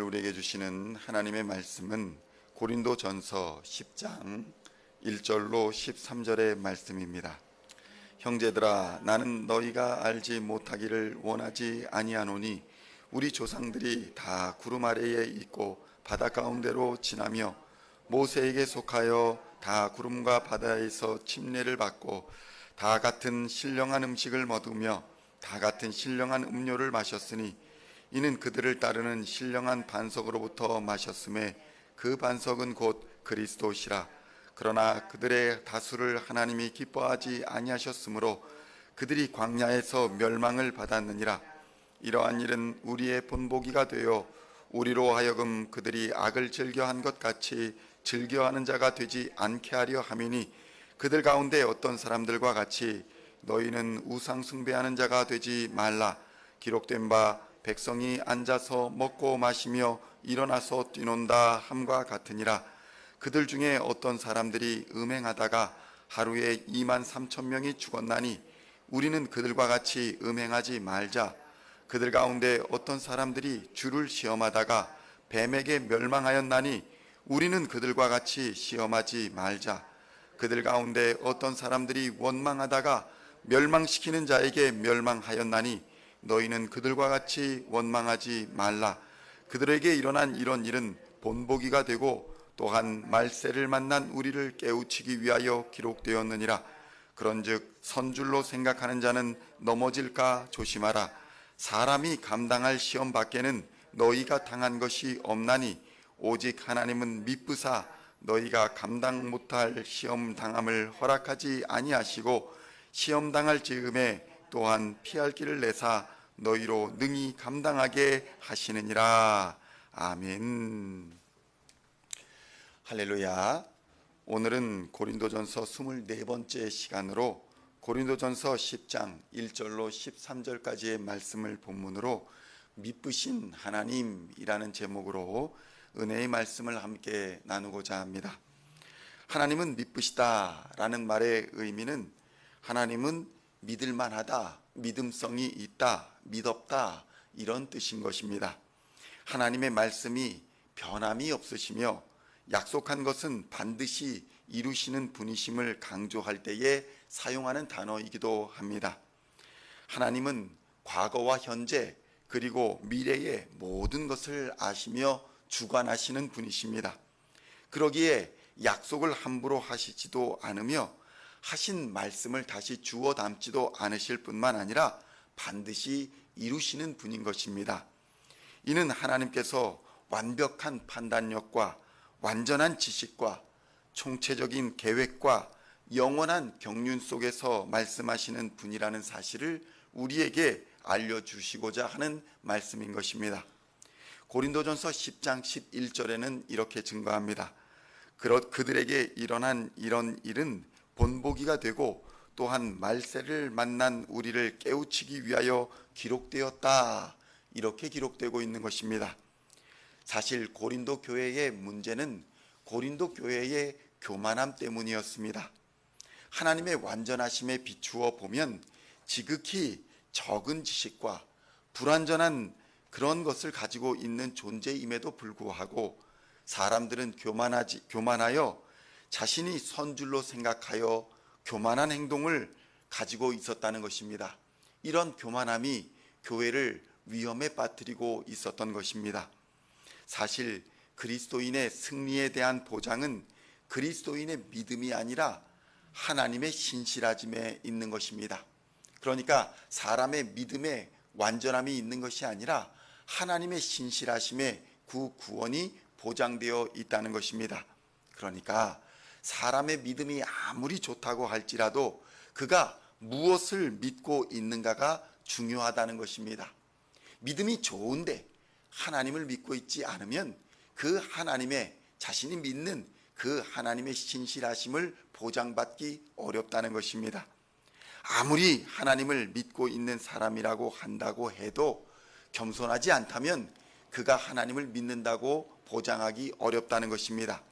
우리에게 주시는 하나님의 말씀은 고린도전서 10장 1절로 13절의 말씀입니다. 형제들아, 나는 너희가 알지 못하기를 원하지 아니하노니 우리 조상들이 다 구름 아래에 있고 바다 가운데로 지나며 모세에게 속하여 다 구름과 바다에서 침례를 받고 다 같은 신령한 음식을 먹으며 다 같은 신령한 음료를 마셨으니 이는 그들을 따르는 신령한 반석으로부터 마셨음에 그 반석은 곧 그리스도시라. 그러나 그들의 다수를 하나님이 기뻐하지 아니하셨으므로 그들이 광야에서 멸망을 받았느니라. 이러한 일은 우리의 본보기가 되어 우리로 하여금 그들이 악을 즐겨한 것 같이 즐겨하는 자가 되지 않게 하려 함이니, 그들 가운데 어떤 사람들과 같이 너희는 우상 숭배하는 자가 되지 말라. 기록된 바 백성이 앉아서 먹고 마시며 일어나서 뛰논다 함과 같으니라. 그들 중에 어떤 사람들이 음행하다가 하루에 23,000명이 죽었나니 우리는 그들과 같이 음행하지 말자. 그들 가운데 어떤 사람들이 주를 시험하다가 뱀에게 멸망하였나니 우리는 그들과 같이 시험하지 말자. 그들 가운데 어떤 사람들이 원망하다가 멸망시키는 자에게 멸망하였나니 너희는 그들과 같이 원망하지 말라. 그들에게 일어난 이런 일은 본보기가 되고 또한 말세를 만난 우리를 깨우치기 위하여 기록되었느니라. 그런즉 선줄로 생각하는 자는 넘어질까 조심하라. 사람이 감당할 시험 밖에는 너희가 당한 것이 없나니 오직 하나님은 미쁘사 너희가 감당 못할 시험 당함을 허락하지 아니하시고 시험 당할 즈음에 또한 피할 길을 내사 너희로 능히 감당하게 하시느니라. 아멘. 할렐루야. 오늘은 고린도전서 24번째 시간으로 고린도전서 10장 1절로 13절까지의 말씀을 본문으로 미쁘신 하나님이라는 제목으로 은혜의 말씀을 함께 나누고자 합니다. 하나님은 미쁘시다라는 말의 의미는 하나님은 믿을만하다, 믿음성이 있다, 믿었다, 이런 뜻인 것입니다. 하나님의 말씀이 변함이 없으시며 약속한 것은 반드시 이루시는 분이심을 강조할 때에 사용하는 단어이기도 합니다. 하나님은 과거와 현재 그리고 미래의 모든 것을 아시며 주관하시는 분이십니다. 그러기에 약속을 함부로 하시지도 않으며 하신 말씀을 다시 주워 담지도 않으실 뿐만 아니라 반드시 이루시는 분인 것입니다. 이는 하나님께서 완벽한 판단력과 완전한 지식과 총체적인 계획과 영원한 경륜 속에서 말씀하시는 분이라는 사실을 우리에게 알려주시고자 하는 말씀인 것입니다. 고린도전서 10장 11절에는 이렇게 증거합니다. 그들에게 일어난 이런 일은 본보기가 되고 또한 말세를 만난 우리를 깨우치기 위하여 기록되었다, 이렇게 기록되고 있는 것입니다. 사실 고린도 교회의 문제는 고린도 교회의 교만함 때문이었습니다. 하나님의 완전하심에 비추어 보면 지극히 적은 지식과 불완전한 그런 것을 가지고 있는 존재임에도 불구하고 사람들은 교만하여 자신이 선줄로 생각하여 교만한 행동을 가지고 있었다는 것입니다. 이런 교만함이 교회를 위험에 빠뜨리고 있었던 것입니다. 사실 그리스도인의 승리에 대한 보장은 그리스도인의 믿음이 아니라 하나님의 신실하심에 있는 것입니다. 그러니까 사람의 믿음에 완전함이 있는 것이 아니라 하나님의 신실하심에 구원이 보장되어 있다는 것입니다. 그러니까 사람의 믿음이 아무리 좋다고 할지라도 그가 무엇을 믿고 있는가가 중요하다는 것입니다. 믿음이 좋은데 하나님을 믿고 있지 않으면 그 하나님의 자신이 믿는 그 하나님의 신실하심을 보장받기 어렵다는 것입니다. 아무리 하나님을 믿고 있는 사람이라고 한다고 해도 겸손하지 않다면 그가 하나님을 믿는다고 보장하기 어렵다는 것입니다.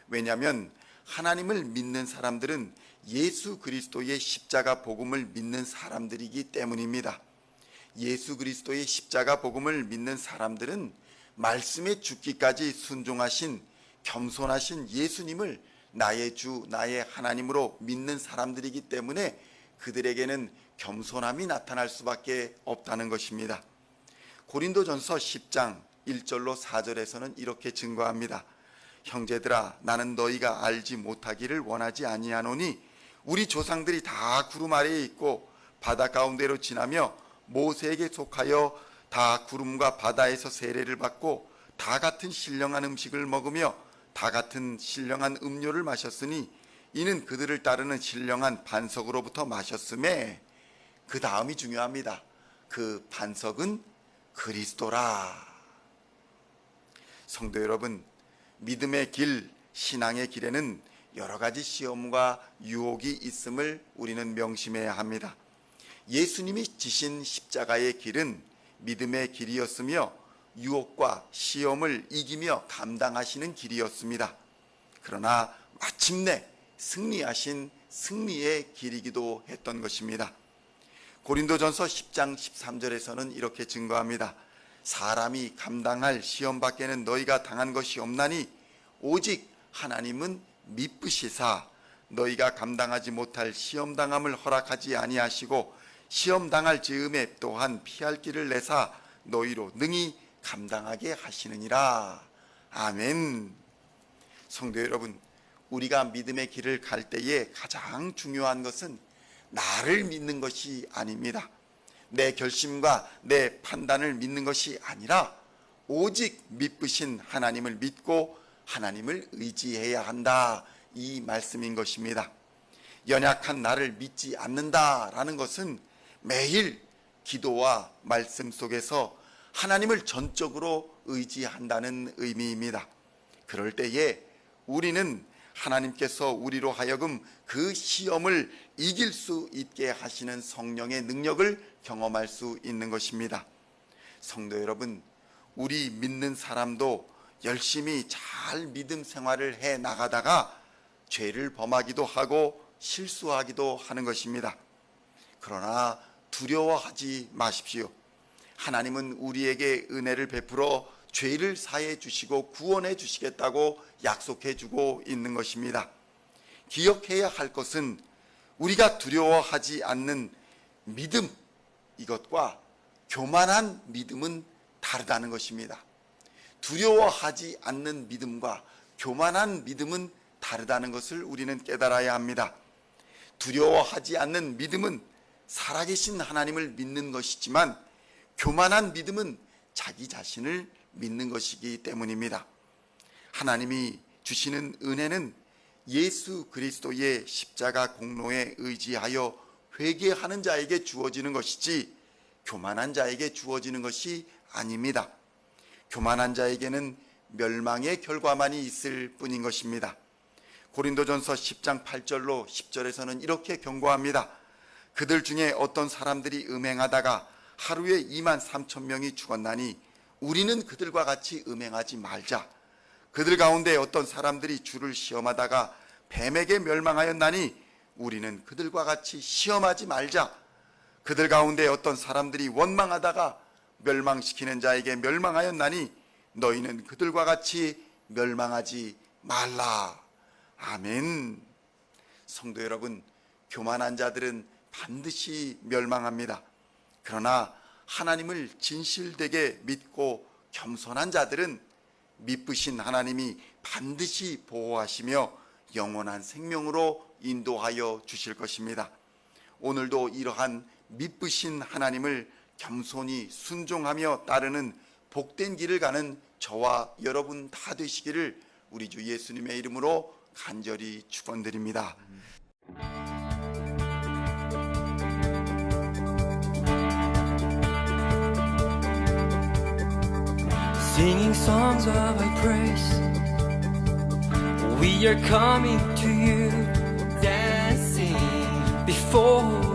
왜냐하면 하나님을 믿는 사람들은 예수 그리스도의 십자가 복음을 믿는 사람들이기 때문입니다. 예수 그리스도의 십자가 복음을 믿는 사람들은 말씀에 죽기까지 순종하신 겸손하신 예수님을 나의 주, 나의 하나님으로 믿는 사람들이기 때문에 그들에게는 겸손함이 나타날 수밖에 없다는 것입니다. 고린도전서 10장 1절로 4절에서는 이렇게 증거합니다. 형제들아, 나는 너희가 알지 못하기를 원하지 아니하노니 우리 조상들이 다 구름 아래에 있고 바다 가운데로 지나며 모세에게 속하여 다 구름과 바다에서 세례를 받고 다 같은 신령한 음식을 먹으며 다 같은 신령한 음료를 마셨으니 이는 그들을 따르는 신령한 반석으로부터 마셨음에, 그 다음이 중요합니다. 그 반석은 그리스도라. 성도 여러분, 믿음의 길, 신앙의 길에는 여러 가지 시험과 유혹이 있음을 우리는 명심해야 합니다. 예수님이 지신 십자가의 길은 믿음의 길이었으며 유혹과 시험을 이기며 감당하시는 길이었습니다. 그러나 마침내 승리하신 승리의 길이기도 했던 것입니다. 고린도전서 10장 13절에서는 이렇게 증거합니다. 사람이 감당할 시험 밖에는 너희가 당한 것이 없나니 오직 하나님은 미쁘시사 너희가 감당하지 못할 시험 당함을 허락하지 아니하시고 시험 당할 즈음에 또한 피할 길을 내사 너희로 능히 감당하게 하시느니라. 아멘. 성도 여러분, 우리가 믿음의 길을 갈 때에 가장 중요한 것은 나를 믿는 것이 아닙니다. 내 결심과 내 판단을 믿는 것이 아니라 오직 미쁘신 하나님을 믿고 하나님을 의지해야 한다, 이 말씀인 것입니다. 연약한 나를 믿지 않는다라는 것은 매일 기도와 말씀 속에서 하나님을 전적으로 의지한다는 의미입니다. 그럴 때에 우리는 하나님께서 우리로 하여금 그 시험을 이길 수 있게 하시는 성령의 능력을 경험할 수 있는 것입니다. 성도 여러분, 우리 믿는 사람도 열심히 잘 믿음 생활을 해 나가다가 죄를 범하기도 하고 실수하기도 하는 것입니다. 그러나 두려워하지 마십시오. 하나님은 우리에게 은혜를 베풀어 죄를 사해 주시고 구원해 주시겠다고 약속해 주고 있는 것입니다. 기억해야 할 것은 우리가 두려워하지 않는 믿음, 이것과 교만한 믿음은 다르다는 것입니다. 두려워하지 않는 믿음과 교만한 믿음은 다르다는 것을 우리는 깨달아야 합니다. 두려워하지 않는 믿음은 살아계신 하나님을 믿는 것이지만 교만한 믿음은 자기 자신을 믿는 것이기 때문입니다. 하나님이 주시는 은혜는 예수 그리스도의 십자가 공로에 의지하여 회개하는 자에게 주어지는 것이지 교만한 자에게 주어지는 것이 아닙니다. 교만한 자에게는 멸망의 결과만이 있을 뿐인 것입니다. 고린도전서 10장 8절로 10절에서는 이렇게 경고합니다. 그들 중에 어떤 사람들이 음행하다가 하루에 2만 3천 명이 죽었나니 우리는 그들과 같이 음행하지 말자. 그들 가운데 어떤 사람들이 주를 시험하다가 뱀에게 멸망하였나니 우리는 그들과 같이 시험하지 말자. 그들 가운데 어떤 사람들이 원망하다가 멸망시키는 자에게 멸망하였나니 너희는 그들과 같이 멸망하지 말라. 아멘. 성도 여러분, 교만한 자들은 반드시 멸망합니다. 그러나 하나님을 진실되게 믿고 겸손한 자들은 미쁘신 하나님이 반드시 보호하시며 영원한 생명으로 인도하여 주실 것입니다. 오늘도 이러한 미쁘신 하나님을 겸손히 순종하며 따르는 복된 길을 가는 저와 여러분 다 되시기를 우리 주 예수님의 이름으로 간절히 축원드립니다. Singing songs of thy praise, we are coming to you, dancing before